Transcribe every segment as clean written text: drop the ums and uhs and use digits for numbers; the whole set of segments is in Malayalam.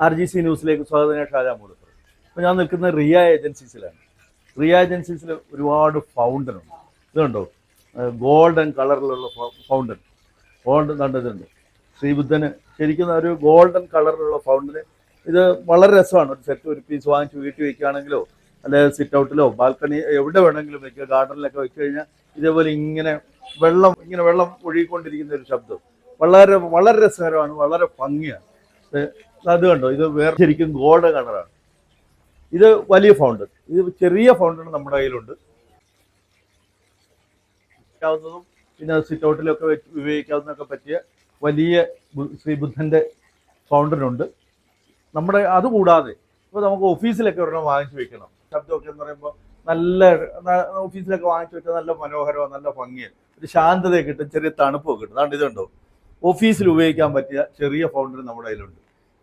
RGC ന്യൂസിലേക്ക് സ്വാഗതം. ഞാൻ ഷാജാ മൂടത്തൂർ. അപ്പോൾ ഞാൻ നിൽക്കുന്നത് റിയ ഏജൻസീസിലാണ്. റിയ ഏജൻസീസിൽ ഒരുപാട് ഫൗണ്ടനുണ്ട്. ഇതുണ്ടോ, ഗോൾഡൻ കളറിലുള്ള ഫൗണ്ടൻ. ഗോൾഡൻ കണ്ടതുണ്ട്. ശ്രീബുദ്ധന് ശരിക്കും ഒരു ഗോൾഡൻ കളറിലുള്ള ഫൗണ്ടന്. ഇത് വളരെ രസമാണ്. ഒരു സെറ്റ് ഒരു പീസ് വാങ്ങിച്ച് വീട്ടിൽ വയ്ക്കുകയാണെങ്കിലോ അല്ലെങ്കിൽ സിറ്റ് ഔട്ടിലോ ബാൽക്കണി എവിടെ വേണമെങ്കിലും വയ്ക്കുക, ഗാർഡനിലൊക്കെ വെച്ച് കഴിഞ്ഞാൽ ഇതേപോലെ ഇങ്ങനെ വെള്ളം ഒഴുകിക്കൊണ്ടിരിക്കുന്ന ഒരു ശബ്ദം വളരെ വളരെ രസകരമാണ്, വളരെ ഭംഗിയാണ്. അത് കണ്ടോ, ഇത് വേറെ ശരിക്കും ഗോൾഡ് കളറാണ്. ഇത് വലിയ ഫൗണ്ടൻ. ഇത് ചെറിയ ഫൗണ്ടൻ നമ്മുടെ കയ്യിലുണ്ട്. പിന്നെ സിറ്റ് ഔട്ടിലൊക്കെ വെച്ച് ഉപയോഗിക്കാവുന്നതൊക്കെ പറ്റിയ വലിയ ശ്രീബുദ്ധൻ്റെ ഫൗണ്ടനുണ്ട് നമ്മുടെ. അതുകൂടാതെ ഇപ്പോൾ നമുക്ക് ഓഫീസിലൊക്കെ ഒരെണ്ണം വാങ്ങിച്ചു വെക്കണം. ശബ്ദമൊക്കെ എന്ന് പറയുമ്പോൾ നല്ല ഓഫീസിലൊക്കെ വാങ്ങിച്ചു വെച്ചാൽ നല്ല മനോഹരമാണ്, നല്ല ഭംഗിയാണ്, ഒരു ശാന്തതയെ കിട്ടും, ചെറിയ തണുപ്പൊക്കെ കിട്ടും. അതുകൊണ്ട് ഇതുണ്ടോ, ഓഫീസിൽ ഉപയോഗിക്കാൻ പറ്റിയ ചെറിയ ഫൗണ്ടൻ നമ്മുടെ കയ്യിലുണ്ട്.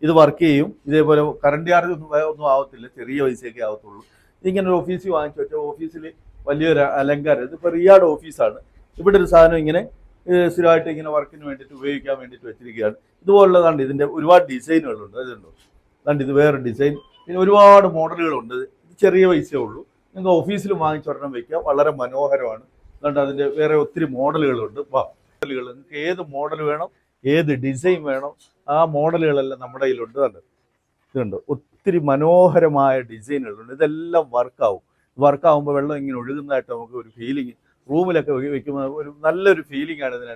ഇത് വർക്ക് ചെയ്യും. ഇതേപോലെ കറണ്ട് ചാർജ് ഒന്നും ആവത്തില്ല, ചെറിയ പൈസയൊക്കെ ആവത്തുള്ളൂ. ഇതിങ്ങനെ ഒരു ഓഫീസിൽ വാങ്ങിച്ചു വെച്ചാൽ ഓഫീസിൽ വലിയൊരു അലങ്കാരം. ഇതിപ്പോൾ റിയാഡ് ഓഫീസാണ്. ഇവിടെ ഒരു സാധനം ഇങ്ങനെ സ്ഥിരമായിട്ട് ഇങ്ങനെ വർക്കിന് വേണ്ടിയിട്ട് ഉപയോഗിക്കാൻ വേണ്ടിയിട്ട് വെച്ചിരിക്കുകയാണ്. ഇതുപോലുള്ളതാണ്ട് ഇതിൻ്റെ ഒരുപാട് ഡിസൈനുകളുണ്ട്. ഇതുണ്ടോ, അതുകൊണ്ട് ഇത് വേറെ ഡിസൈൻ. പിന്നെ ഒരുപാട് മോഡലുകളുണ്ട്. ഇത് ചെറിയ പൈസയേ ഉള്ളൂ. നിങ്ങൾക്ക് ഓഫീസിൽ വാങ്ങിച്ചൊരെണ്ണം വയ്ക്കുക, വളരെ മനോഹരമാണ്. അതുകൊണ്ട് അതിൻ്റെ വേറെ ഒത്തിരി മോഡലുകളുണ്ട്. മോഡലുകൾ നിങ്ങൾക്ക് ഏത് മോഡൽ വേണം, ഏത് ഡിസൈൻ വേണം, ആ മോഡലുകളെല്ലാം നമ്മുടെ കയ്യിലുണ്ട്. ഇതുണ്ട്, ഒത്തിരി മനോഹരമായ ഡിസൈനുകളുണ്ട്. ഇതെല്ലാം വർക്കാവും. വർക്കാവുമ്പോൾ വെള്ളം ഇങ്ങനെ ഒഴുകുന്നതായിട്ട് നമുക്ക് ഒരു ഫീലിംഗ്, റൂമിലൊക്കെ വയ്ക്കുമ്പോൾ ഒരു നല്ലൊരു ഫീലിംഗ് ആണ് ഇതിന്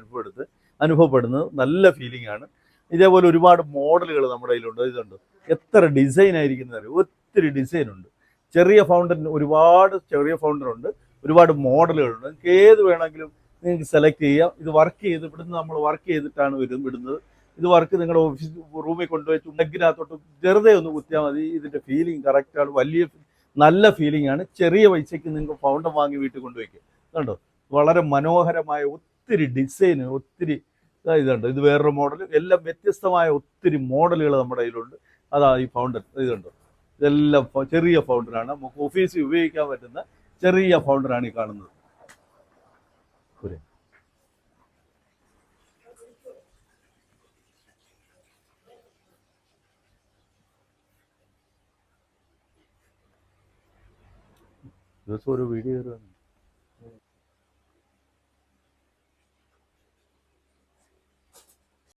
അനുഭവപ്പെടുന്നത്. നല്ല ഫീലിംഗ് ആണ്. ഇതേപോലെ ഒരുപാട് മോഡലുകൾ നമ്മുടെ കയ്യിലുണ്ട്. ഇതുണ്ട്, എത്ര ഡിസൈൻ ആയിരിക്കുന്നത്, ഒത്തിരി ഡിസൈനുണ്ട്. ചെറിയ ഫൗണ്ടൻ, ഒരുപാട് ചെറിയ ഫൗണ്ടനുണ്ട്, ഒരുപാട് മോഡലുകളുണ്ട്. നിങ്ങൾക്ക് ഏത് വേണമെങ്കിലും നിങ്ങൾക്ക് സെലക്ട് ചെയ്യാം. ഇത് വർക്ക് ചെയ്ത് ഇവിടുന്ന് നമ്മൾ വർക്ക് ചെയ്തിട്ടാണ് വിടുന്നത്. ഇത് വർക്ക് നിങ്ങളുടെ ഓഫീസ് റൂമിൽ കൊണ്ടുപോയി ചുണ്ടക്കിനകത്തോട്ട് വെറുതെ ഒന്ന് കുത്തിയാൽ മതി. ഇതിൻ്റെ ഫീലിംഗ് കറക്റ്റാണ്, വലിയ നല്ല ഫീലിംഗ് ആണ്. ചെറിയ പൈസയ്ക്ക് നിങ്ങൾക്ക് ഫൗണ്ടൻ വാങ്ങി വീട്ടിൽ കൊണ്ടുവയ്ക്കുക. കണ്ടോ, വളരെ മനോഹരമായ ഒത്തിരി ഡിസൈന്, ഒത്തിരി ഇതുണ്ട്. ഇത് വേറൊരു മോഡൽ, എല്ലാം വ്യത്യസ്തമായ ഒത്തിരി മോഡലുകൾ നമ്മുടെ കയ്യിലുണ്ട്. അതാണ് ഈ ഫൗണ്ടൻ. ഇതുണ്ട്, ഇതെല്ലാം ചെറിയ ഫൗണ്ടനാണ്. നമുക്ക് ഓഫീസിൽ ഉപയോഗിക്കാൻ പറ്റുന്ന ചെറിയ ഫൗണ്ടനാണ് ഈ കാണുന്നത്. ദിവസം ഒരു വീഡിയോ